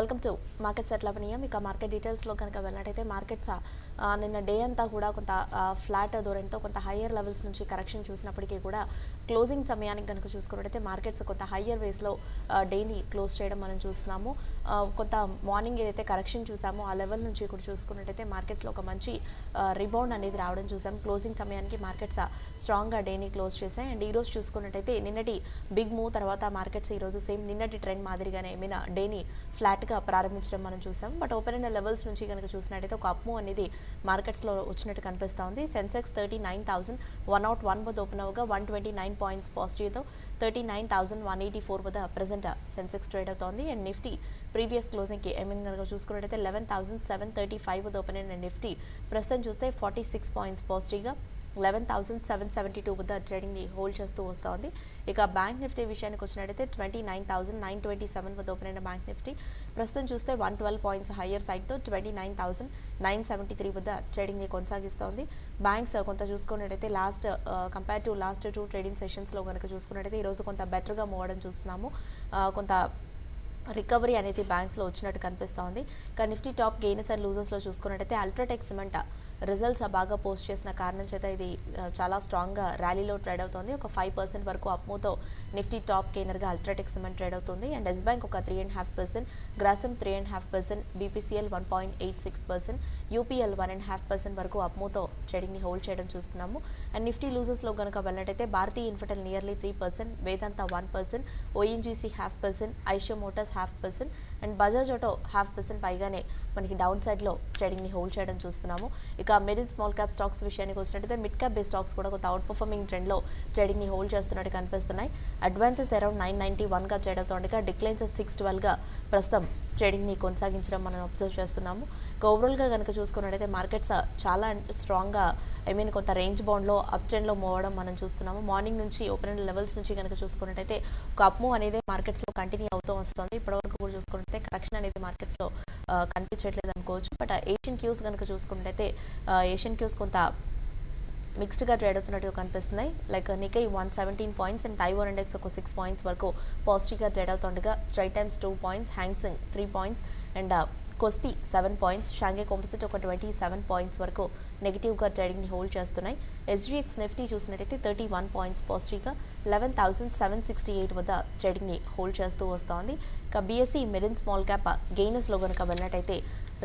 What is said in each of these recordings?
Welcome to market సెట్లపనీయం. ఇక market డీటెయిల్స్లో కనుక వెళ్ళినట్టయితే మార్కెట్స్ నిన్న డే అంతా కూడా కొంత ఫ్లాట్ ధోరణితో కొంత హయ్యర్ లెవెల్స్ నుంచి కరెక్షన్ చూసినప్పటికీ కూడా క్లోజింగ్ సమయానికి కనుక చూసుకున్నట్టయితే మార్కెట్స్ కొంత హయ్యర్ వేస్లో డేని క్లోజ్ చేయడం మనం చూస్తున్నాము. కొంత మార్నింగ్ ఏదైతే కరెక్షన్ చూసామో ఆ లెవెల్ నుంచి కూడా చూసుకున్నట్టయితే మార్కెట్స్లో ఒక మంచి రిబౌండ్ అనేది రావడం చూసాం. క్లోజింగ్ సమయానికి మార్కెట్స్ స్ట్రాంగ్గా డేని క్లోజ్ చేశాయి. అండ్ ఈరోజు చూసుకున్నట్టయితే నిన్నటి బిగ్ మూవ్ తర్వాత మార్కెట్స్ ఈరోజు సేమ్ నిన్నటి ట్రెండ్ మాదిరిగానే డేని ఫ్లాట్గా ప్రారంభించడం మనం చూసాం. బట్ ఓపెన్ అయిన లెవెల్స్ నుంచి కనుక చూసినట్టయితే ఒక అప్ మూవ్ అనేది మార్కెట్స్లో వచ్చినట్టు కనిపిస్తూ ఉంది. సెన్సెక్స్ 39,101 వద్ద ఓపెన్ అవగా 129 పాయింట్స్ పాజిటివ్తో 39,184 వద్ద ప్రజెంట్ సెన్సెక్స్ ట్రేడ్ అవుతోంది. అండ్ నిఫ్టీ ప్రీవియస్ క్లోజింగ్కి కనుక చూసుకున్నట్టయితే 11,735 వద్ద ఓపెన్ అయిన నిఫ్టీ ప్రస్తుతం చూస్తే 46 పాయింట్స్ పాజిటివ్గా 11,772 వద్ద ట్రేడింగ్ని హోల్డ్ చేస్తూ వస్తోంది. ఇక బ్యాంక్ నిఫ్టీ విషయానికి వచ్చినట్టయితే 29,927 వద్ద ఓపెన్ అయిన బ్యాంక్ నిఫ్టీ ప్రస్తుతం చూస్తే 112 పాయింట్స్ హయ్యర్ సైడ్తో 29,973 వద్ద ట్రేడింగ్ని కొనసాగిస్తోంది. బ్యాంక్స్ కొంత చూసుకున్నట్టయితే కంపేర్ టు లాస్ట్ 2 ట్రేడింగ్ సెషన్స్లో కనుక చూసుకున్నట్టయితే ఈరోజు కొంత బెటర్గా మూవ్ అవడం చూస్తున్నాము. కొంత రికవరీ అనేది బ్యాంక్స్లో వచ్చినట్టు కనిపిస్తోంది. ఇక నిఫ్టీ టాప్ గెయినర్స్ అండ్ లూజర్స్లో చూసుకున్నట్టయితే అల్ట్రాటెక్ సిమెంట్ రిజల్ట్స్ బాగా పోస్ట్ చేసిన కారణం చేత ఇది చాలా స్ట్రాంగ్గా ర్యాలీలో ట్రేడ్ అవుతుంది. ఒక 5% వరకు అప్మూతో నిఫ్టీ టాప్ గెయినర్గా అల్ట్రాటెక్ సిమెంట్ ట్రేడ్ అవుతుంది. అండ్ ఎస్ బ్యాంక్ ఒక 3.5%, గ్రాసిమ్ 3.5%, బీపీసీఎల్ 1.86%, యూపీఎల్ 1.5% వరకు అప్మూతో ట్రేడింగ్ని హోల్డ్ చేయడం చూస్తున్నాము. అండ్ నిఫ్టీ లూజర్స్లో కనుక వెళ్ళినట్టయితే Bharti Infratel nearly 3%, Vedanta 1%, ONGC 0.5%, Eicher Motors 0.5% and Bajaj auto 0.5% పైగానే మనకి డౌన్ సైడ్లో ట్రేడింగ్ని హోల్డ్ చేయడం చూస్తున్నాము. ఇక mid and small cap stocks విషయానికి వచ్చినట్టయితే మిడ్ క్యాప్ బేస్ స్టాక్స్ కూడా కొంత అవుట్ పర్ఫార్మింగ్ ట్రెండ్లో ట్రేడింగ్ని హోల్డ్ చేస్తున్నట్టు కనిపిస్తున్నాయి. అడ్వాన్సెస్ అరౌండ్ 991గా ట్రేడ్ అవుతుండగా డిక్లైన్సెస్ 612గా ప్రస్తుతం ట్రేడింగ్ని కొనసాగించడం మనం అబ్జర్వ్ చేస్తున్నాము. ఇక ఓవరాల్గా కనుక చూసుకున్నట్టయితే మార్కెట్స్ చాలా స్ట్రాంగ్గా కొంత రేంజ్ బౌండ్లో అప్ ట్రెండ్లో మూవ్ అవడం మనం చూస్తున్నాము. మార్నింగ్ నుంచి ఓపెన్ లెవెల్స్ నుంచి కనుక చూసుకున్నట్టయితే ఒక అప్ మూవ్ అనేది మార్కెట్స్లో కంటిన్యూ అవుతూ వస్తుంది. ఇప్పటివరకు కూడా చూసుకున్నట్టయితే కరెక్షన్ అనేది మార్కెట్స్లో కనిపించట్లేదు అనుకోవచ్చు. బట్ ఏషియన్ క్యూస్ కనుక చూసుకున్నట్టయితే ఏషియన్ క్యూస్ కొంత మిక్స్డ్గా ట్రేడ్ అవుతున్నట్టుగా కనిపిస్తున్నాయి. Like Nikkei 117 points and Taiwan index ఒక 6 పాయింట్స్ వరకు పాజిటివ్గా ట్రేడ్ అవుతుండగా Straits Times 2 points, Hang Seng 3 points and Kospi 7 points, Shanghai composite ఒక 27 పాయింట్స్ వరకు నెగిటివ్గా ట్రేడింగ్ని హోల్డ్ చేస్తున్నాయి. ఎస్జీఎక్స్ నిఫ్టీ చూసినట్టయితే 31 పాయింట్స్ పాజిటివ్గా 11,768 వద్ద ట్రేడింగ్ని హోల్డ్ చేస్తూ వస్తోంది. ఇక BSE mid and small cap గెయినర్స్లో కనుక వెళ్ళినట్టయితే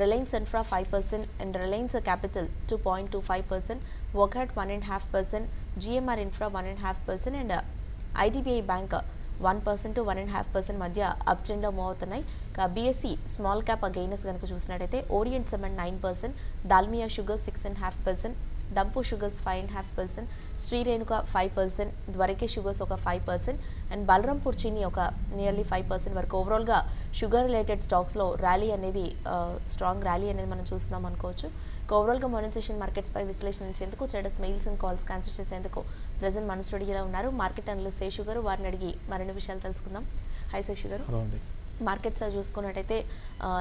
Reliance Infra 5% and Reliance capital 2.25%, Wockhardt 1.5%, GMR Infra 1.5% and IDBI bank 1% to 1.5% మధ్య అప్ ట్రెండ్లో మూవ్ అవుతున్నాయి. బీఎస్సీ స్మాల్ క్యాప్ గెయినర్స్ కనుక చూసినట్టయితే Orient cement 9%, Dalmia sugars 6.5%, Dhampur sugars 5.5%, Shri Renuka 5%, Dwarikesh sugars ఒక 5% అండ్ బలరాంపూర్ చీనీ ఒక నియర్లీ 5% వరకు ఓవరాల్గా షుగర్ రిలేటెడ్ స్టాక్స్లో ర్యాలీ అనేది స్ట్రాంగ్ ర్యాలీ అనేది మనం చూస్తున్నాం అనుకోవచ్చు. ఓవరాల్గా మార్నింగ్ సెషన్ మార్కెట్స్పై విశ్లేషించేందుకు traders mails and calls cancel చేసేందుకు ప్రజెంట్ మన స్టూడియోలో ఉన్నారు మార్కెట్ అనలిస్ట్ శేషు గారు. వారిని అడిగి మరిన్ని విషయాలు తెలుసుకుందాం. హై శేషు గారు. మార్కెట్స్ చూసుకున్నట్టయితే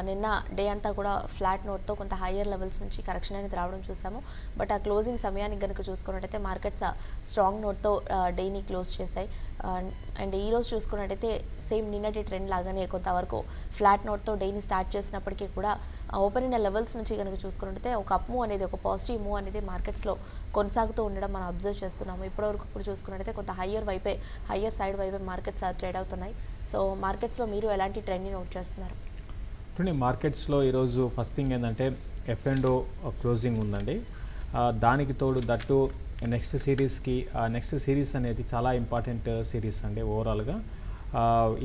నిన్న డే అంతా కూడా ఫ్లాట్ నోట్తో కొంత హయ్యర్ లెవెల్స్ నుంచి కరెక్షన్ అనేది రావడం చూసాము. బట్ ఆ క్లోజింగ్ సమయానికి కనుక చూసుకున్నట్టయితే మార్కెట్స్ స్ట్రాంగ్ నోట్తో డేని క్లోజ్ చేశాయి. అండ్ ఈరోజు చూసుకున్నట్టయితే సేమ్ నిన్నటి ట్రెండ్ లాగానే కొంతవరకు ఫ్లాట్ నోట్తో డేని స్టార్ట్ చేసినప్పటికీ కూడా ఓపెన్ అయిన లెవెల్స్ నుంచి కనుక చూసుకున్నట్టయితే ఒక అప్ మూవ్ అనేది ఒక పాజిటివ్ మూవ్ అనేది మార్కెట్స్లో కొనసాగుతూ ఉండడం మనం అబ్జర్వ్ చేస్తున్నాము. ఇప్పుడు చూసుకున్నట్టయితే కొంత హయ్యర్ సైడ్ వైపే మార్కెట్స్ ట్రేడ్ అవుతున్నాయి. సో మార్కెట్స్లో మీరు ఎలాంటి ట్రెండ్ని నోట్ చేస్తున్నారు? మార్కెట్స్లో ఈరోజు ఫస్ట్ థింగ్ ఏంటంటే F&O క్లోజింగ్ ఉందండి. దానికి తోడు దట్టు నెక్స్ట్ సిరీస్ అనేది చాలా ఇంపార్టెంట్ సిరీస్ అండి. ఓవరాల్గా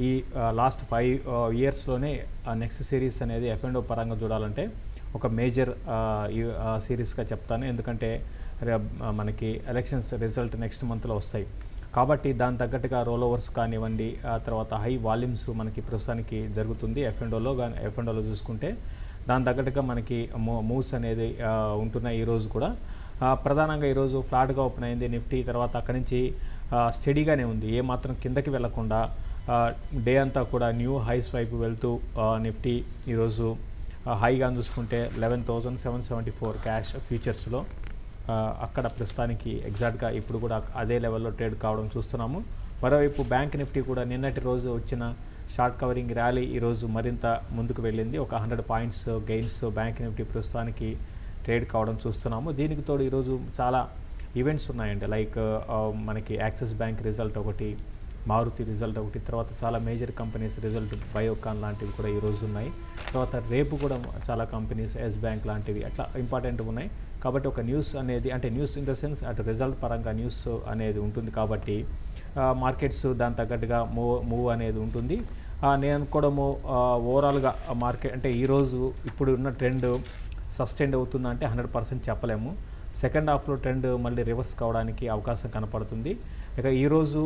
ఈ లాస్ట్ 5 ఇయర్స్లోనే నెక్స్ట్ సిరీస్ అనేది F&O పరంగా చూడాలంటే ఒక మేజర్ సిరీస్గా చెప్తాను. ఎందుకంటే మనకి ఎలక్షన్స్ రిజల్ట్ నెక్స్ట్ మంత్లో వస్తాయి కాబట్టి దాని తగ్గట్టుగా రోల్ ఓవర్స్ కానివ్వండి, తర్వాత హై వాల్యూమ్స్ మనకి ప్రస్తుతానికి జరుగుతుంది F&Oలో చూసుకుంటే. దాని తగ్గట్టుగా మనకి మూవ్స్ అనేది ఉంటున్నాయి. ఈరోజు కూడా ప్రధానంగా ఈరోజు ఫ్లాట్గా ఓపెన్ అయింది నిఫ్టీ. తర్వాత అక్కడి నుంచి స్టడీగానే ఉంది, ఏమాత్రం కిందకి వెళ్లకుండా డే అంతా కూడా న్యూ హైస్ వైపు వెళ్తూ నిఫ్టీ ఈరోజు హైగా చూసుకుంటే 11,774 క్యాష్ ఫ్యూచర్స్లో అక్కడ ప్రస్తుతానికి ఎగ్జాక్ట్గా ఇప్పుడు కూడా అదే లెవెల్లో ట్రేడ్ కావడం చూస్తున్నాము. మరోవైపు బ్యాంక్ నిఫ్టీ కూడా నిన్నటి రోజు వచ్చిన షార్ట్ కవరింగ్ ర్యాలీ ఈరోజు మరింత ముందుకు వెళ్ళింది. ఒక 100 పాయింట్స్ గెయిన్స్ బ్యాంక్ నిఫ్టీ ప్రస్తుతానికి ట్రేడ్ కావడం చూస్తున్నాము. దీనికి తోడు ఈరోజు చాలా ఈవెంట్స్ ఉన్నాయండి. లైక్ మనకి యాక్సిస్ బ్యాంక్ రిజల్ట్ ఒకటి, మారుతి రిజల్ట్ ఒకటి, తర్వాత చాలా మేజర్ కంపెనీస్ రిజల్ట్, బయోకాన్ లాంటివి కూడా ఈరోజు ఉన్నాయి. తర్వాత రేపు కూడా చాలా కంపెనీస్, ఎస్ బ్యాంక్ లాంటివి అట్లా ఇంపార్టెంట్ ఉన్నాయి. కాబట్టి ఒక న్యూస్ అనేది, అంటే న్యూస్ ఇన్ ద సెన్స్ అటు రిజల్ట్ పరంగా న్యూస్ అనేది ఉంటుంది కాబట్టి మార్కెట్స్ దాని తగ్గట్టుగా మూవ్ అనేది ఉంటుంది. నేను అనుకోవడము ఓవరాల్గా మార్కెట్ అంటే ఈరోజు ఇప్పుడు ఉన్న ట్రెండ్ సస్టైన్ అవుతుందంటే 100% చెప్పలేము. సెకండ్ హాఫ్లో ట్రెండ్ మళ్ళీ రివర్స్ కావడానికి అవకాశం కనపడుతుంది. ఇక ఈరోజు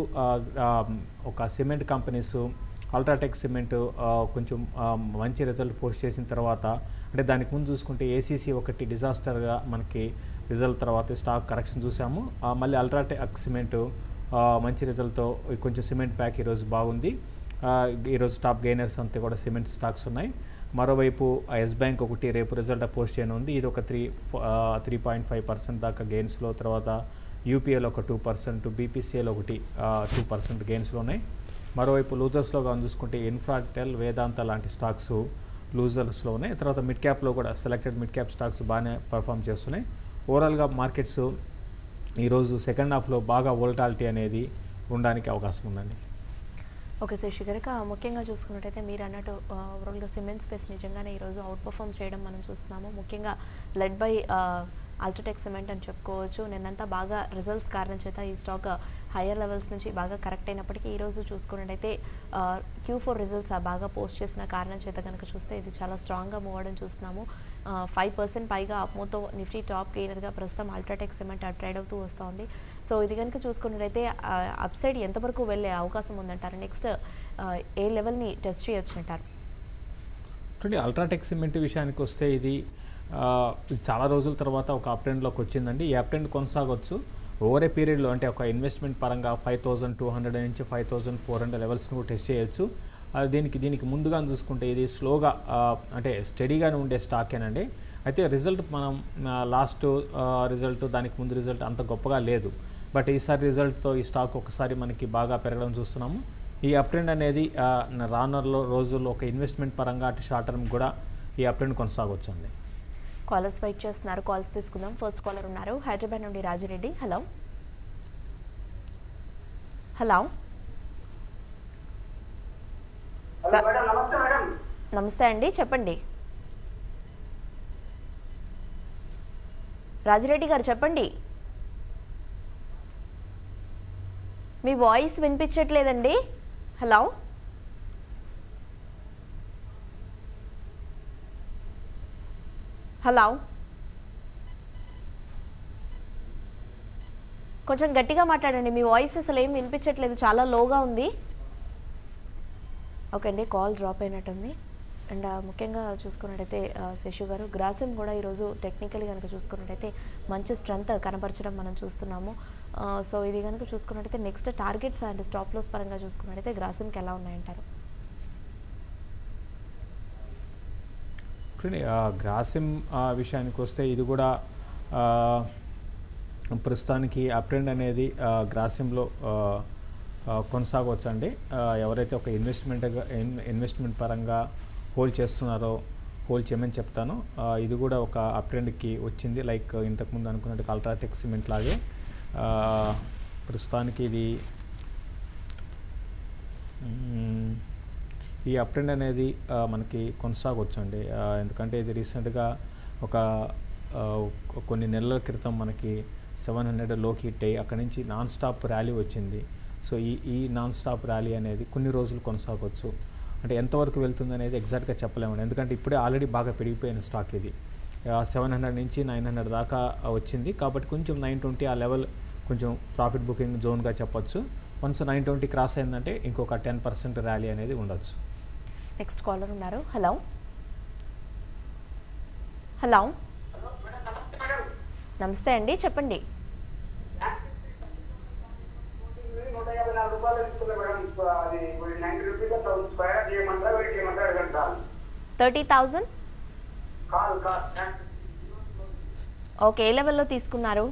ఒక సిమెంట్ కంపెనీస్, అల్ట్రాటెక్ సిమెంట్ కొంచెం మంచి రిజల్ట్ పోస్ట్ చేసిన తర్వాత, అంటే దానికి ముందు చూసుకుంటే ఏసీసీ ఒకటి డిజాస్టర్గా మనకి రిజల్ట్ తర్వాత స్టాక్ కరెక్షన్ చూసాము. మళ్ళీ అల్ట్రాటెక్ సిమెంట్ మంచి రిజల్ట్తో కొంచెం సిమెంట్ ప్యాక్ ఈరోజు బాగుంది. ఈరోజు టాప్ గెయినర్స్ అంతా కూడా సిమెంట్ స్టాక్స్ ఉన్నాయి. మరోవైపు ఎస్ బ్యాంక్ ఒకటి రేపు రిజల్ట్ పోస్ట్ చేయనుంది. ఇది ఒక 3.5% దాకా గెయిన్స్లో, తర్వాత యూపీఏలో ఒక 2%, బీపీసీఏలో ఒకటి 2% గెయిన్స్లో ఉన్నాయి. మరోవైపు లూజర్స్లో కానీ చూసుకుంటే ఇన్ఫ్రాటెల్, వేదాంత లాంటి స్టాక్స్ లూజర్స్లో ఉన్నాయి. తర్వాత మిడ్ క్యాప్లో కూడా సెలెక్టెడ్ మిడ్ క్యాప్ స్టాక్స్ బాగానే పర్ఫామ్ చేస్తున్నాయి. ఓవరాల్గా మార్కెట్స్ ఈరోజు సెకండ్ హాఫ్లో బాగా వోల్టాలిటీ అనేది ఉండడానికి అవకాశం ఉందండి. ఓకే శశి గారు, ఇక ముఖ్యంగా చూసుకున్నట్టయితే మీరు అన్నట్టు ఓవరాల్గా సిమెంట్ స్పేస్ నిజంగానే ఈరోజు అవుట్ పర్ఫామ్ చేయడం మనం చూస్తున్నాము. ముఖ్యంగా లెడ్ బై అల్ట్రాటెక్ సిమెంట్ అని చెప్పుకోవచ్చు. నిన్నంతా బాగా రిజల్ట్స్ కారణం చేత ఈ స్టాక్ హయ్యర్ లెవెల్స్ నుంచి బాగా కరెక్ట్ అయినప్పటికీ ఈరోజు చూసుకున్నట్టయితే Q4 రిజల్ట్స్ బాగా పోస్ట్ చేసిన కారణం చేత కనుక చూస్తే ఇది చాలా స్ట్రాంగ్గా మూవ్ అవడం చూస్తున్నాము. 5% పైగా అప్మోతో నిఫ్టీ టాప్ గెయినర్గా ప్రస్తుతం అల్ట్రాటెక్ సిమెంట్ ట్రేడ్ అవుతూ వస్తుంది. సో ఇది కనుక చూసుకున్నట్టయితే అప్ సైడ్ ఎంతవరకు వెళ్ళే అవకాశం ఉందంటారు? నెక్స్ట్ ఏ లెవెల్ని టెస్ట్ చేయొచ్చు అంటారు? అల్ట్రాటెక్ సిమెంట్ విషయానికి వస్తే ఇది చాలా రోజుల తర్వాత ఒక అప్ ట్రెండ్లోకి వచ్చిందండి. ఈ అప్ ట్రెండ్ కొనసాగొచ్చు ఓవర్ ఏ పీరియడ్లో. అంటే ఒక ఇన్వెస్ట్మెంట్ పరంగా 5200 నుంచి 5400 లెవెల్స్ని కూడా టెస్ట్ చేయొచ్చు. దీనికి ముందుగా చూసుకుంటే ఇది స్లోగా అంటే స్టడీగానే ఉండే స్టాకేనండి. అయితే రిజల్ట్ మనం లాస్ట్ రిజల్ట్, దానికి ముందు రిజల్ట్ అంత గొప్పగా లేదు. బట్ ఈసారి రిజల్ట్తో ఈ స్టాక్ ఒకసారి మనకి బాగా పెరగడం చూస్తున్నాము. ఈ అప్ ట్రెండ్ అనేది రానున్న రోజుల్లో ఒక ఇన్వెస్ట్మెంట్ పరంగా అటు షార్ట్ టర్మ్ కూడా ఈ అప్ ట్రెండ్ కొనసాగొచ్చు అండి. కాలర్స్ వెయిట్ చేస్తున్నారు, కాల్స్ తీసుకుందాం. ఫస్ట్ కాలర్ ఉన్నారు హైదరాబాద్ నుండి రాజిరెడ్డి. హలో హలో నమస్తే అండి, చెప్పండి. రాజిరెడ్డి గారు చెప్పండి. మీ వాయిస్ వినిపించట్లేదండి. హలో హలో కొంచెం గట్టిగా మాట్లాడండి, మీ వాయిస్ అసలు ఏం వినిపించట్లేదు, చాలా లోగా ఉంది. ఓకే అండి, కాల్ డ్రాప్ అయినట్టుంది. అండ్ ముఖ్యంగా చూసుకున్నట్టయితే శశి గారు, గ్రాసిమ్ కూడా ఈరోజు టెక్నికల్లీ కనుక చూసుకున్నట్టయితే మంచి స్ట్రెంత్ కనపరచడం మనం చూస్తున్నాము. సో ఇది కనుక చూసుకున్నట్టయితే next targets and stop loss పరంగా చూసుకున్నట్టయితే గ్రాసిమ్కి ఎలా ఉన్నాయంటారు? గ్రాసిమ్ విషయానికి వస్తే ఇది కూడా ప్రస్తుతానికి అప్ ట్రెండ్ అనేది గ్రాసిమ్లో కొనసాగవచ్చండి. ఎవరైతే ఒక ఇన్వెస్ట్మెంట్ పరంగా హోల్డ్ చేస్తున్నారో హోల్డ్ చేయమని చెప్తాను. ఇది కూడా ఒక అప్ ట్రెండ్కి వచ్చింది, లైక్ ఇంతకుముందు అనుకున్నట్టు అల్ట్రాటెక్ సిమెంట్ లాగే. ప్రస్తుతానికి ఇది ఈ అప్ ట్రెండ్ అనేది మనకి కొనసాగవచ్చు అండి. ఎందుకంటే ఇది రీసెంట్గా ఒక కొన్ని నెలల క్రితం మనకి 700 లోకి హిట్ అయ్యి అక్కడి నుంచి నాన్ స్టాప్ ర్యాలీ వచ్చింది. సో ఈ నాన్ స్టాప్ ర్యాలీ అనేది కొన్ని రోజులు కొనసాగవచ్చు. అంటే ఎంతవరకు వెళ్తుంది అనేది ఎగ్జాక్ట్గా చెప్పలేమండి, ఎందుకంటే ఇప్పుడే ఆల్రెడీ బాగా పెరిగిపోయిన స్టాక్ ఇది. 700 నుంచి 900 దాకా వచ్చింది. కాబట్టి కొంచెం 920 ఆ లెవెల్ కొంచెం ప్రాఫిట్ బుకింగ్ జోన్గా చెప్పొచ్చు. వన్స్ 920 క్రాస్ అయిందంటే ఇంకొక 10% ర్యాలీ అనేది ఉండొచ్చు. నెక్స్ట్ కాలర్ ఉన్నారు. హలో హలో నమస్తే అండి, చెప్పండి. 30,000 ఓకే, ఏ లెవెల్లో తీసుకున్నారు?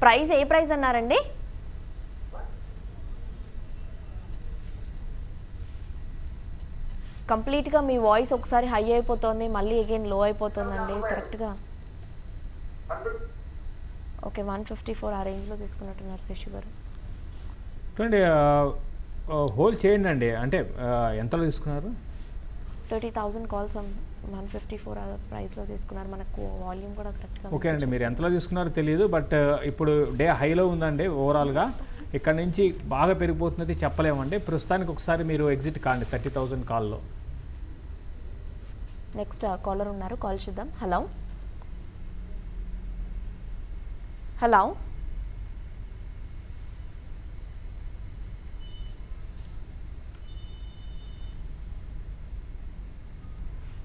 ప్రైస్ ఏ ప్రైస్ అన్నారండి? కంప్లీట్గా మీ వాయిస్ ఒకసారి హై అయిపోతుంది, మళ్ళీ అగైన్ లో అయిపోతుందండి కరెక్ట్గా. ఓకే, 154 ఆ రేంజ్లో తీసుకున్నట్టున్నారు శశి గారు. చూడండి, హోల్డ్ చేయండి అండి. అంటే ఎంతలో తీసుకున్నారు? 30,000 కాల్స్ 154 ప్రైస్లో తీసుకున్నారు. మనకు వాల్యూమ్ కూడా కరెక్ట్గా. ఓకే అండి, మీరు ఎంతలో తీసుకున్నారో తెలియదు, బట్ ఇప్పుడు డే హైలో ఉందండి. ఓవరాల్గా ఇక్కడ నుంచి బాగా పెరిగిపోతున్నది చెప్పలేమండి. ప్రస్తుతానికి ఒకసారి మీరు ఎగ్జిట్ కాండి 30,000 కాల్లో. నెక్స్ట్ కాలర్ ఉన్నారు, కాల్ చూద్దాం. హలో హలో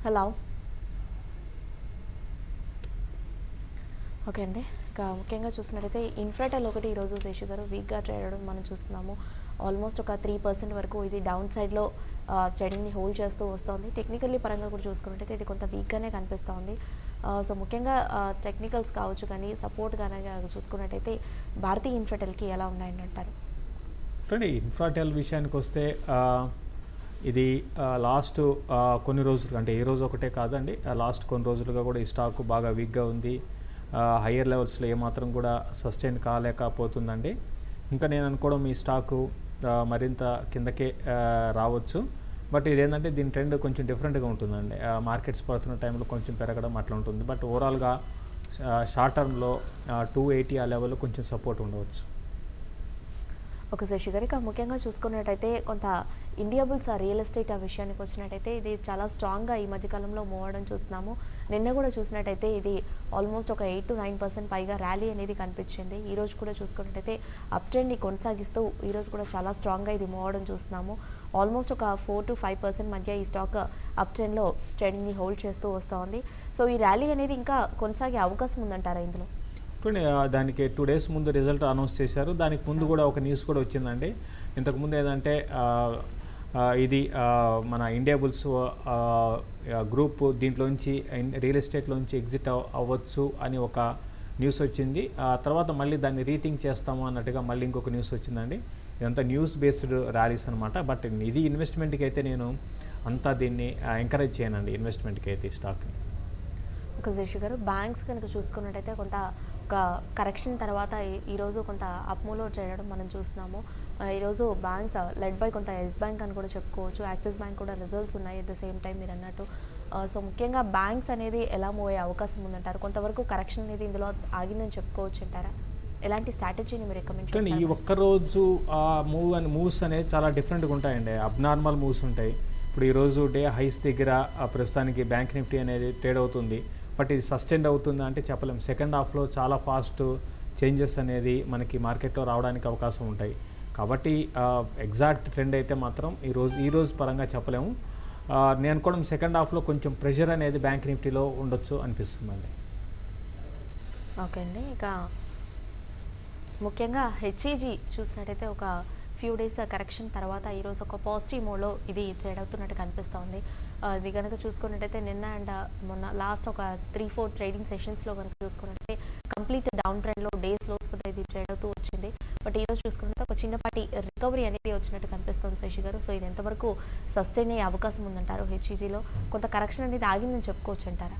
హలో ఓకే అండి. ఇక ముఖ్యంగా చూసినట్టయితే ఇన్ఫ్రాటెల్ ఒకటి ఈరోజు శేషు గారు వీక్గా ట్రేడ్ అవ్వడం మనం చూస్తున్నాము. ఆల్మోస్ట్ ఒక 3% వరకు ఇది డౌన్ సైడ్లో ట్రేడింగ్ని హోల్డ్ చేస్తూ వస్తుంది. టెక్నికల్లీ పరంగా కూడా చూసుకున్నట్టయితే ఇది కొంత వీక్గానే కనిపిస్తోంది. సో ముఖ్యంగా టెక్నికల్స్ కావచ్చు, కానీ సపోర్ట్ కానీ చూసుకున్నట్టయితే భారతీయ ఇన్ఫ్రాటెల్కి ఎలా ఉన్నాయని అంటారు? చూడండి, ఇన్ఫ్రాటెల్ విషయానికి వస్తే ఇది లాస్ట్ కొన్ని రోజులు, అంటే ఈ రోజు ఒకటే కాదండి, లాస్ట్ కొన్ని రోజులుగా కూడా ఈ స్టాక్ బాగా వీక్గా ఉంది. హయ్యర్ లెవెల్స్లో ఏమాత్రం కూడా సస్టైన్ కాలేకపోతుందండి. ఇంకా నేను అనుకోవడం ఈ స్టాకు మరింత కిందకే రావచ్చు. బట్ ఇదేంటంటే దీని ట్రెండ్ కొంచెం డిఫరెంట్గా ఉంటుందండి. మార్కెట్స్ పడుతున్న టైంలో కొంచెం పెరగడం అట్లా ఉంటుంది. బట్ ఓవరాల్గా షార్ట్ టర్మ్లో 280 ఆ లెవెల్లో కొంచెం సపోర్ట్ ఉండవచ్చు. ఒక శశి గారు, ఇక ముఖ్యంగా చూసుకున్నట్టయితే కొంత ఇండియాబుల్స్ రియల్ ఎస్టేట్ ఆ విషయానికి వచ్చినట్టయితే ఇది చాలా స్ట్రాంగ్గా ఈ మధ్యకాలంలో మూవ్ అవడం చూస్తున్నాము. నిన్న కూడా చూసినట్టయితే ఇది ఆల్మోస్ట్ ఒక 8 to 9% పైగా ర్యాలీ అనేది కనిపించింది. ఈరోజు కూడా చూసుకున్నట్టయితే అప్ ట్రెండ్ని కొనసాగిస్తూ ఈరోజు కూడా చాలా స్ట్రాంగ్గా ఇది మూవ్ అవడం చూస్తున్నాము. ఆల్మోస్ట్ ఒక 4 to 5% మధ్య ఈ స్టాక్ అప్ ట్రెండ్లో ట్రేడింగ్ని హోల్డ్ చేస్తూ వస్తూ ఉంది. సో ఈ ర్యాలీ అనేది ఇంకా కొనసాగే అవకాశం ఉందంటారా ఇందులో? దానికి 2 days ముందు రిజల్ట్ అనౌన్స్ చేశారు. దానికి ముందు కూడా ఒక న్యూస్ కూడా వచ్చిందండి. ఇంతకుముందు ఏంటంటే ఇది మన ఇండియాబుల్స్ గ్రూప్ దీంట్లోంచి రియల్ ఎస్టేట్లోంచి ఎగ్జిట్ అవ్వచ్చు అని ఒక న్యూస్ వచ్చింది. ఆ తర్వాత మళ్ళీ దాన్ని రీథింక్ చేస్తాము అన్నట్టుగా మళ్ళీ ఇంకొక న్యూస్ వచ్చిందండి. ఇదంతా న్యూస్ బేస్డ్ ర్యాలీస్ అనమాట. బట్ ఇది ఇన్వెస్ట్మెంట్కి అయితే నేను అంతా దీన్ని ఎంకరేజ్ చేయనండి, ఇన్వెస్ట్మెంట్కి అయితే ఈ స్టాక్ని. ఒక శశి గారు, బ్యాంక్స్ కనుక చూసుకున్నట్టయితే కొంత ఒక కరెక్షన్ తర్వాత ఈరోజు కొంత అప్మూలో చేయడం మనం చూస్తున్నాము. ఈరోజు బ్యాంక్స్ లెడ్ బై కొంత ఎస్ బ్యాంక్ అని కూడా చెప్పుకోవచ్చు. యాక్సిస్ బ్యాంక్ కూడా రిజల్ట్స్ ఉన్నాయి అట్ ద సేమ్ టైం మీరు అన్నట్టు. సో ముఖ్యంగా బ్యాంక్స్ అనేది ఎలా మూవ్ అయ్యే అవకాశం ఉందంటారు? కొంతవరకు కరెక్షన్ అనేది ఇందులో ఆగిందని చెప్పుకోవచ్చు అంటారా? ఎలాంటి స్ట్రాటజీని మీరు రికమెండ్ చేస్తారు? ఈ ఒక్కరోజు మూవ్స్ అనేది చాలా డిఫరెంట్గా ఉంటాయండి. అబ్నార్మల్ మూవ్స్ ఉంటాయి. ఇప్పుడు ఈరోజు డే హైస్ దగ్గర ప్రస్తుతానికి బ్యాంక్ నిఫ్టీ అనేది ట్రేడ్ అవుతుంది. బట్ ఇది సస్టైన్ అవుతుందా అంటే చెప్పలేము. సెకండ్ హాఫ్లో చాలా ఫాస్ట్ చేంజెస్ అనేది మనకి మార్కెట్లో రావడానికి అవకాశం ఉంటాయి. కాబట్టి ఎగ్జాక్ట్ ట్రెండ్ అయితే మాత్రం ఈరోజు పరంగా చెప్పలేము. నేను అనుకోవడం సెకండ్ హాఫ్లో కొంచెం ప్రెషర్ అనేది బ్యాంక్ నిఫ్టీలో ఉండొచ్చు అనిపిస్తుందండి. ఓకే అండి. ఇక ముఖ్యంగా హెచ్ఈజీ చూసినట్టయితే ఒక ఫ్యూ డేస్ కరెక్షన్ తర్వాత ఈరోజు ఒక పాజిటివ్ మోడ్లో ఇది ట్రేడ్ అవుతున్నట్టు కనిపిస్తోంది. ఇది కనుక చూసుకున్నట్టయితే నిన్న అండ్ మొన్న లాస్ట్ ఒక 3-4 ట్రేడింగ్ సెషన్స్లో కనుక చూసుకున్నట్టయితే కంప్లీట్ డౌన్ ట్రెండ్లో డేస్ లోస్ వద్ద ఇది ట్రేడ్ అవుతూ వచ్చింది. బట్ ఈరోజు చూసుకున్నట్టు ఒక చిన్నపాటి రికవరీ అనేది వచ్చినట్టు కనిపిస్తుంది శశి గారు. సో ఇది ఎంతవరకు సస్టైన్ అయ్యే అవకాశం ఉందంటారు? హెచ్ఈజీలో కొంత కరెక్షన్ అనేది ఆగిందని చెప్పుకోవచ్చు అంటారా?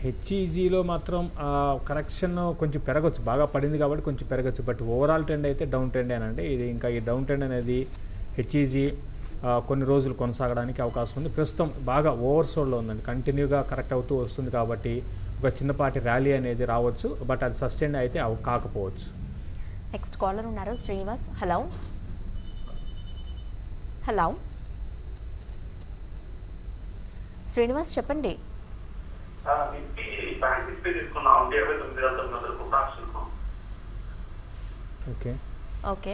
హెచ్ఈజీలో మాత్రం కరెక్షన్ కొంచెం పెరగచ్చు, బాగా పడింది కాబట్టి కొంచెం పెరగచ్చు. బట్ ఓవరాల్ ట్రెండ్ అయితే డౌన్ ట్రెండ్ అనండి. ఇది ఇంకా ఈ డౌన్ ట్రెండ్ అనేది హెచ్ఈజీ కొన్ని రోజులు కొనసాగడానికి అవకాశం ఉంది. ప్రస్తుతం బాగా ఓవర్సోల్డ్లో ఉందండి, కంటిన్యూగా కరెక్ట్ అవుతూ వస్తుంది. కాబట్టి ఒక చిన్నపాటి ర్యాలీ అనేది రావచ్చు, బట్ అది సస్టైన్ అయితే కాకపోవచ్చు. నెక్స్ట్ కాలర్ ఉన్నారు, శ్రీనివాస్. హలో హలో శ్రీనివాస్ చెప్పండి. ఓకే ఓకే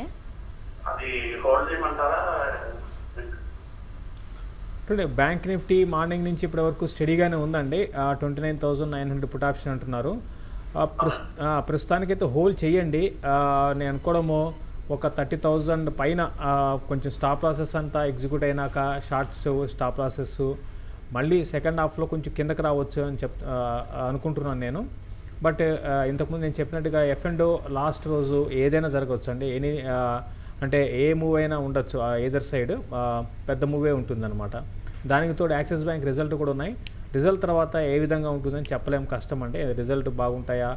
అది హోల్డ్ చేయమంటారా? బ్యాంక్ నిఫ్టీ మార్నింగ్ నుంచి ఇప్పటి వరకు స్టడీగానే ఉందండి. 29,900 పుట్ ఆప్షన్ అంటున్నారు. ప్రస్తుతానికైతే హోల్డ్ చేయండి. నేను అనుకోవడము ఒక 30,000 పైన కొంచెం స్టాప్ లాసెస్ అంతా ఎగ్జిక్యూట్ అయినాక షార్ట్స్ స్టాప్ లాసెస్ మళ్ళీ సెకండ్ హాఫ్లో కొంచెం కిందకి రావచ్చు అని అనుకుంటున్నాను నేను. బట్ ఇంతకుముందు నేను చెప్పినట్టుగా F&O లాస్ట్ రోజు ఏదైనా జరగవచ్చు అండి. అంటే ఏ మూవ్ అయినా ఉండొచ్చు, ఏదర్ సైడ్ పెద్ద మూవే ఉంటుందన్నమాట. దానికి తోడు యాక్సిస్ బ్యాంక్ రిజల్ట్ కూడా ఉన్నాయి. రిజల్ట్ తర్వాత ఏ విధంగా ఉంటుందని చెప్పలేము, కష్టం అంటే. రిజల్ట్ బాగుంటాయా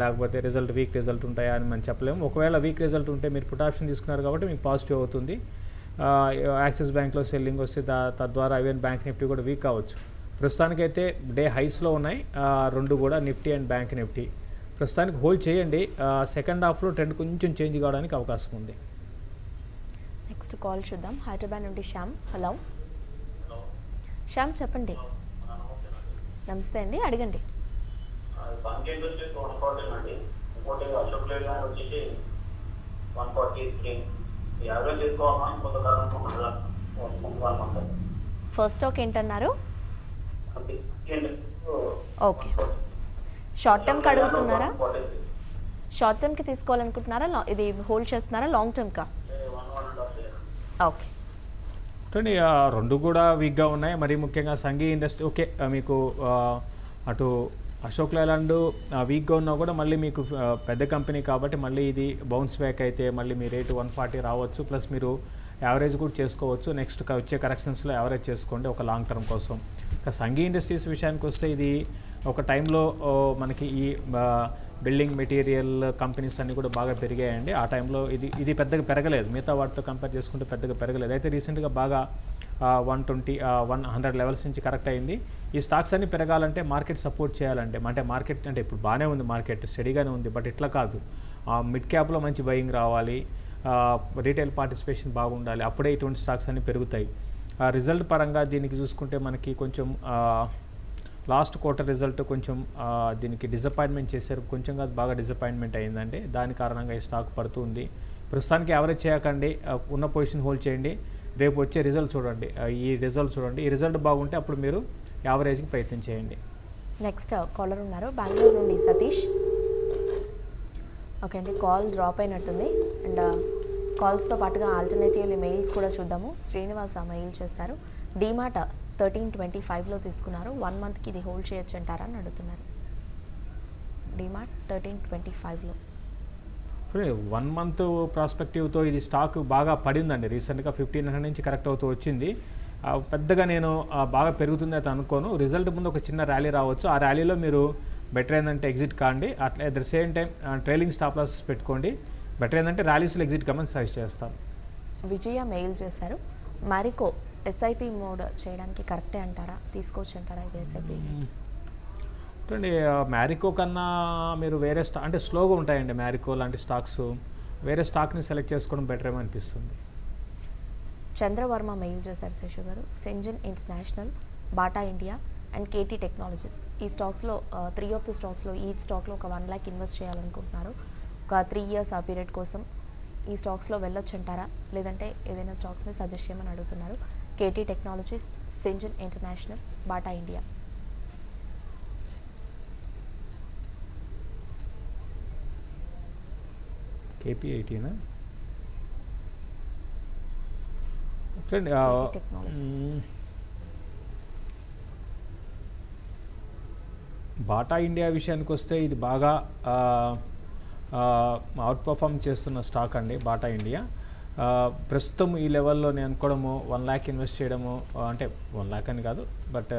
లేకపోతే వీక్ రిజల్ట్ ఉంటాయా అని మనం చెప్పలేము. ఒకవేళ వీక్ రిజల్ట్ ఉంటే మీరు పుట్ ఆప్షన్ తీసుకున్నారు కాబట్టి మీకు పాజిటివ్ అవుతుంది. యాక్సిస్ బ్యాంక్లో సెల్లింగ్ వస్తే తద్వారా ఈవెన్ బ్యాంక్ నిఫ్టీ కూడా వీక్ కావచ్చు. ప్రస్తుతానికైతే డే హైస్లో ఉన్నాయి రెండు కూడా, నిఫ్టీ అండ్ బ్యాంక్ నిఫ్టీ. ప్రస్తుతానికి హోల్డ్ చేయండి. సెకండ్ హాఫ్లో ట్రెండ్ కొంచెం చేంజ్ కావడానికి అవకాశం ఉంది. నెక్స్ట్ కాల్ చూద్దాం. హైదరాబాద్ నుండి శ్యామ్. హలో శ్యామ్, చెప్పండి. నమస్తే అండి, అడగండి. బంక్ ఇండస్ట్రీ 140 అండి. ఇంకోటి అశోక్ లేలాండ్ వచ్చేసి 143. యావరేజ్ తీసుకోవాలా ఇంకొక కాలం ఫస్ట్ స్టాక్ ఏంటన్నారు? ఓకే, షార్ట్ టర్మ్కి అడుగుతున్నారా? షార్ట్ టర్మ్కి తీసుకోవాలనుకుంటున్నారా? ఇది హోల్డ్ చేస్తున్నారా లాంగ్ టర్మ్కా? ఓకే, చూడండి రెండు కూడా వీక్గా ఉన్నాయి. మరి ముఖ్యంగా సంఘీ ఇండస్ట్రీ ఓకే, మీకు అటు అశోక్ లేలాండ్ వీక్గా ఉన్నా కూడా మళ్ళీ మీకు పెద్ద కంపెనీ కాబట్టి మళ్ళీ ఇది బౌన్స్ బ్యాక్ అయితే మళ్ళీ మీ రేటు 140 రావచ్చు. ప్లస్ మీరు యావరేజ్ కూడా చేసుకోవచ్చు. నెక్స్ట్ వచ్చే కరెక్షన్స్లో యావరేజ్ చేసుకోండి ఒక లాంగ్ టర్మ్ కోసం. ఇంకా సంఘీ ఇండస్ట్రీస్ విషయానికి వస్తే ఇది ఒక టైంలో మనకి ఈ బిల్డింగ్ మెటీరియల్ కంపెనీస్ అన్నీ కూడా బాగా పెరిగాయండి. ఆ టైంలో ఇది పెద్దగా పెరగలేదు, మిగతా వాటితో కంపేర్ చేసుకుంటే పెద్దగా పెరగలేదు. అయితే రీసెంట్గా బాగా 120 100 లెవెల్స్ నుంచి కరెక్ట్ అయింది. ఈ స్టాక్స్ అన్ని పెరగాలంటే మార్కెట్ సపోర్ట్ చేయాలంటే, అంటే మార్కెట్ అంటే ఇప్పుడు బాగానే ఉంది, మార్కెట్ స్టడీగానే ఉంది. బట్ ఇట్లా కాదు, మిడ్ క్యాప్లో మంచి బయింగ్ రావాలి, రీటైల్ పార్టిసిపేషన్ బాగుండాలి, అప్పుడే ఇటువంటి స్టాక్స్ అన్ని పెరుగుతాయి. రిజల్ట్ పరంగా దీనికి చూసుకుంటే మనకి కొంచెం లాస్ట్ క్వార్టర్ రిజల్ట్ కొంచెం దీనికి డిసప్పాయింట్మెంట్ చేశారు. కొంచెం కాదు, బాగా డిసప్పాయింట్మెంట్ అయిందంటే దాని కారణంగా ఈ స్టాక్ పడుతుంది. ప్రస్తుతానికి యావరేజ్ చేయకండి, ఉన్న పొజిషన్ హోల్డ్ చేయండి. రేపు వచ్చే రిజల్ట్ చూడండి, ఈ రిజల్ట్ బాగుంటే అప్పుడు మీరు యావరేజ్కి ప్రయత్నం చేయండి. నెక్స్ట్ కాలర్ ఉన్నారు బెంగళూరు నుండి సతీష్. ఓకే అండి, కాల్ డ్రాప్ అయినట్టుంది. అండ్ కాల్స్తో పాటుగా ఆల్టర్నేటివ్లీ మెయిల్స్ కూడా చూద్దాము. శ్రీనివాస మెయిల్ చేశారు. డీమార్ట్ 1325లో తీసుకున్నారు, 1 మంత్కి ఇది హోల్డ్ చేయొచ్చు అంటారా అని అడుగుతున్నారు. డీమార్ట్ 1325లో 1 మంత్ ప్రాస్పెక్టివ్తో ఇది స్టాక్ బాగా పడిందండి. రీసెంట్గా 1500 నుంచి కరెక్ట్ అవుతూ వచ్చింది. పెద్దగా నేను బాగా పెరుగుతుంది అయితే అనుకోను. రిజల్ట్ ముందు ఒక చిన్న ర్యాలీ రావచ్చు, ఆ ర్యాలీలో మీరు బెటర్ ఏంటంటే ఎగ్జిట్ కాండి. అట్లా at the same time trailing stop loss పెట్టుకోండి. బెటర్ ఏంటంటే ర్యాలీస్లో ఎగ్జిట్ కమని సజెస్ట్ చేస్తాను. విజయ మెయిల్ చేశారు. మారికో ఎస్ఐపి మోడ్ చేయడానికి కరెక్టే అంటారా, తీసుకోవచ్చు అంటారా ఇది ఎస్ఐపి? చూడండి, మ్యారికో కన్నా మీరు వేరే అంటే స్లోగా ఉంటాయండి మ్యారికో లాంటి స్టాక్స్. వేరే స్టాక్ని సెలెక్ట్ చేసుకోవడం బెటర్ ఏమో అనిపిస్తుంది. చంద్రవర్మ మెయిల్ చేశారు శేషు గారు. సెంజన్ international, Bata India and KT technologies, ఈ స్టాక్స్లో 3 ఆఫ్ ది స్టాక్స్లో ఈ స్టాక్లో ఒక 1 lakh ఇన్వెస్ట్ చేయాలనుకుంటున్నారు. ఒక 3 years ఆ పీరియడ్ కోసం ఈ స్టాక్స్లో వెళ్ళొచ్చు అంటారా, లేదంటే ఏదైనా స్టాక్స్ని సజెస్ట్ చేయమని అడుగుతున్నారు. కేటీ టెక్నాలజీస్, సెంజన్ international, Bata India. KP18 Bata India విషయానికి వస్తే ఇది బాగా అవుట్ పర్ఫామ్ చేస్తున్న స్టాక్ అండి బాటా ఇండియా. ప్రస్తుతం ఈ లెవెల్లో నేను అనుకోవడము 1 lakh ఇన్వెస్ట్ చేయడము, అంటే 1 lakh అని కాదు, బట్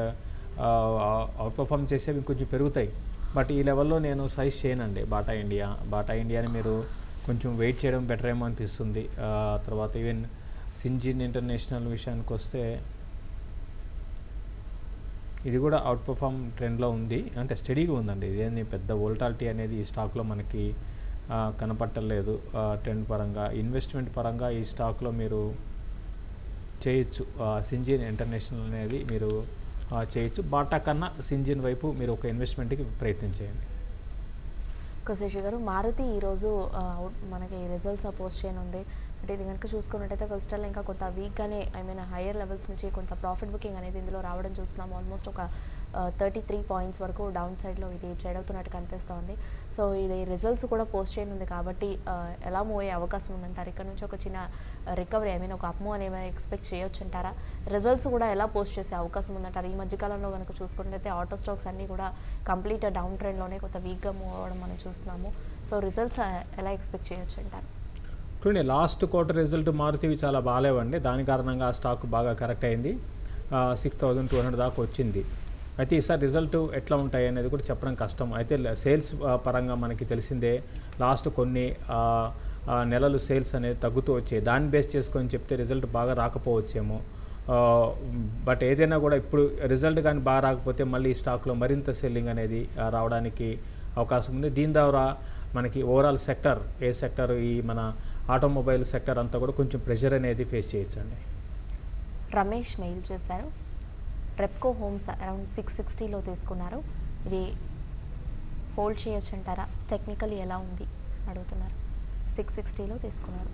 అవుట్ పర్ఫామ్ చేసేవి కొంచెం పెరుగుతాయి. బట్ ఈ లెవెల్లో నేను సైజ్ చేయనండి బాటా ఇండియాని మీరు కొంచెం వెయిట్ చేయడం బెటర్ ఏమో అనిపిస్తుంది. తర్వాత ఈవెన్ సింజిన్ ఇంటర్నేషనల్ విషయానికి వస్తే ఇది కూడా అవుట్ పర్ఫామ్ ట్రెండ్లో ఉంది, అంటే స్టడీగా ఉందండి. ఇదేంటి పెద్ద వోల్టాలిటీ అనేది ఈ స్టాక్లో మనకి కనపట్టలేదు. ట్రెండ్ పరంగా, ఇన్వెస్ట్మెంట్ పరంగా ఈ స్టాక్లో మీరు చేయొచ్చు. సింజిన్ ఇంటర్నేషనల్ అనేది మీరు చేయొచ్చు. బాటా కన్నా సింజిన్ వైపు మీరు ఒక ఇన్వెస్ట్మెంట్కి ప్రయత్నం చేయండి. శశి గారు, మారుతి ఈరోజు మనకి రిజల్ట్స్ పోస్ట్ చేయనుంది. అంటే ఇది కనుక చూసుకున్నట్టయితే క్రిస్టల్ ఇంకా కొంత వీక్గానే హయ్యర్ లెవెల్స్ నుంచి కొంత ప్రాఫిట్ బుకింగ్ అనేది ఇందులో రావడం చూస్తున్నాం. ఆల్మోస్ట్ ఒక 33 పాయింట్స్ వరకు డౌన్ సైడ్లో ఇది ట్రేడ్ అవుతున్నట్టు కనిపిస్తోంది. సో ఇది రిజల్ట్స్ కూడా పోస్ట్ చేయనుంది కాబట్టి ఎలా మూవ్ అయ్యే అవకాశం ఉందంటారు? ఇక్కడ నుంచి ఒక చిన్న రికవరీ ఒక అప్ మూవ్ అని ఏమైనా ఎక్స్పెక్ట్ చేయొచ్చు అంటారా? రిజల్ట్స్ కూడా ఎలా పోస్ట్ చేసే అవకాశం ఉందంటారు? ఈ మధ్యకాలంలో కనుక చూసుకున్నట్టయితే ఆటో స్టాక్స్ అన్నీ కూడా కంప్లీట్ డౌన్ ట్రెండ్లోనే కొంత వీక్గా మూవ్ అవ్వడం మనం చూస్తున్నాము. సో రిజల్ట్స్ ఎలా ఎక్స్పెక్ట్ చేయొచ్చు అంటారు? చూడండి, లాస్ట్ క్వార్టర్ రిజల్ట్ మారుతివి చాలా బాగాలేవండి. దాని కారణంగా ఆ స్టాక్ బాగా కరెక్ట్ అయింది, 6200 దాకా వచ్చింది. అయితే ఈసారి రిజల్ట్ ఎట్లా ఉంటాయి అనేది కూడా చెప్పడం కష్టం. అయితే సేల్స్ పరంగా మనకి తెలిసిందే, లాస్ట్ కొన్ని నెలలు సేల్స్ అనేది తగ్గుతూ వచ్చాయి. దాన్ని బేస్ చేసుకొని చెప్తే రిజల్ట్ బాగా రాకపోవచ్చేమో. బట్ ఏదైనా కూడా ఇప్పుడు రిజల్ట్ కానీ బాగా రాకపోతే మళ్ళీ ఈ స్టాక్లో మరింత సెల్లింగ్ అనేది రావడానికి అవకాశం ఉంది. దీని ద్వారా మనకి ఓవరాల్ సెక్టర్, ఏ సెక్టర్, ఈ మన ఆటోమొబైల్ సెక్టర్ అంతా కూడా కొంచెం ప్రెషర్ అనేది ఫేస్ చేయొచ్చండి. రమేష్ మెయిల్ చేశారు. రెప్కో హోమ్స్ అరౌండ్ 660లో తీసుకున్నారు. ఇది హోల్డ్ చేయొచ్చు అంటారా? టెక్నికల్లీ ఎలా ఉంది అడుగుతున్నారు. 660లో తీసుకున్నారు.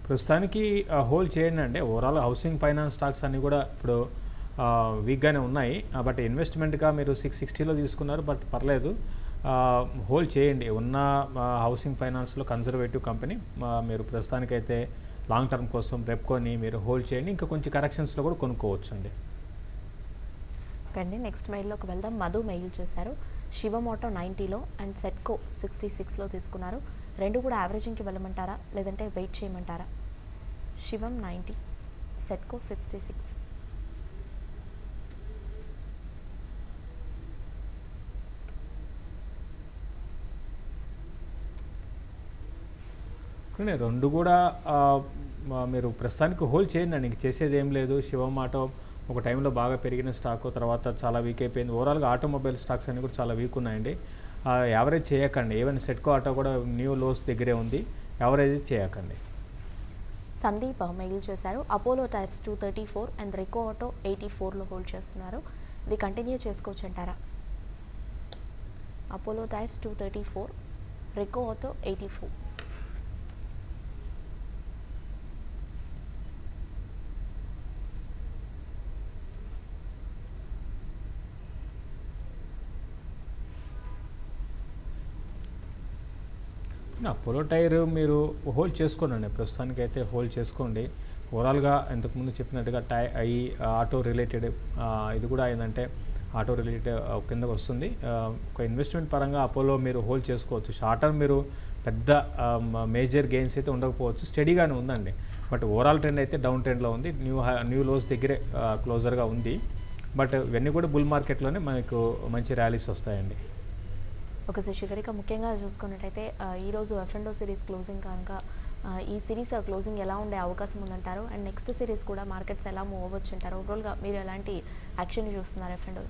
ప్రస్తుతానికి హోల్డ్ చేయండి అండి. ఓవరాల్ హౌసింగ్ ఫైనాన్స్ స్టాక్స్ అన్నీ కూడా ఇప్పుడు వీక్గానే ఉన్నాయి. బట్ ఇన్వెస్ట్మెంట్గా మీరు 660లో తీసుకున్నారు, బట్ పర్లేదు, హోల్డ్ చేయండి. ఉన్న హౌసింగ్ ఫైనాన్స్లో కన్జర్వేటివ్ కంపెనీ, మీరు ప్రస్తుతానికైతే లాంగ్ టర్మ్ కోసం రెప్కోని మీరు హోల్డ్ చేయండి. ఇంకా కొంచెం కరెక్షన్స్లో కూడా కొనుక్కోవచ్చు అండి. అండి నెక్స్ట్ మెయిల్లోకి వెళ్దాం. మధు మెయిల్ చేశారు. శివమోటో 90లో అండ్ సెట్కో 66లో తీసుకున్నారు. రెండు కూడా యావరేజింగ్కి వెళ్ళమంటారా లేదంటే వెయిట్ చేయమంటారా? శివం 90, సెట్కో 66. రెండు కూడా మీరు ప్రస్తుతానికి హోల్డ్ చేయండి అండి. ఇంక చేసేది ఏం లేదు. శివం ఆటో ఒక టైంలో బాగా పెరిగిన స్టాక్, తర్వాత చాలా వీక్ అయిపోయింది. ఓవరాల్గా ఆటోమొబైల్ స్టాక్స్ అన్నీ కూడా చాలా వీక్ ఉన్నాయండి. యావరేజ్ చేయకండి. ఈవెన్ సెట్కో ఆటో కూడా న్యూ లోస్ దగ్గరే ఉంది, యావరేజ్ చేయకండి. సందీప్ మెయిల్ చేశారు. Apollo tyres 234 and Rico auto 84లో హోల్డ్ చేస్తున్నారు. ఇది కంటిన్యూ చేసుకోవచ్చు అంటారా? Apollo tyres 234, Rico auto 84. Apollo tyre మీరు హోల్డ్ చేసుకోండి. ప్రస్తుతానికి అయితే హోల్డ్ చేసుకోండి. ఓవరాల్గా ఇంతకుముందు చెప్పినట్టుగా ఈ ఆటో రిలేటెడ్ ఇది కూడా ఏంటంటే ఆటో రిలేటెడ్ కిందకు వస్తుంది. ఒక ఇన్వెస్ట్మెంట్ పరంగా అపోలో మీరు హోల్డ్ చేసుకోవచ్చు. షార్ట్ టర్మ్ మీరు పెద్ద మేజర్ గెయిన్స్ అయితే ఉండకపోవచ్చు, స్టడీగానే ఉందండి. బట్ ఓవరాల్ ట్రెండ్ అయితే డౌన్ ట్రెండ్లో ఉంది. న్యూ లోస్ దగ్గరే క్లోజర్గా ఉంది. బట్ ఇవన్నీ కూడా బుల్ మార్కెట్లోనే మనకు మంచి ర్యాలీస్ వస్తాయండి. ఒక శశిగరిక ముఖ్యంగా చూసుకున్నట్టయితే ఈరోజు F&O సిరీస్ క్లోజింగ్ కనుక ఈ సిరీస్ క్లోజింగ్ ఎలా ఉండే అవకాశం ఉందంటారు? అండ్ నెక్స్ట్ సిరీస్ కూడా మార్కెట్స్ ఎలా మూవ్ అవ్వచ్చు అంటారు? ఓవరాల్గా మీరు ఎలాంటి యాక్షన్ చూస్తున్నారు F&O?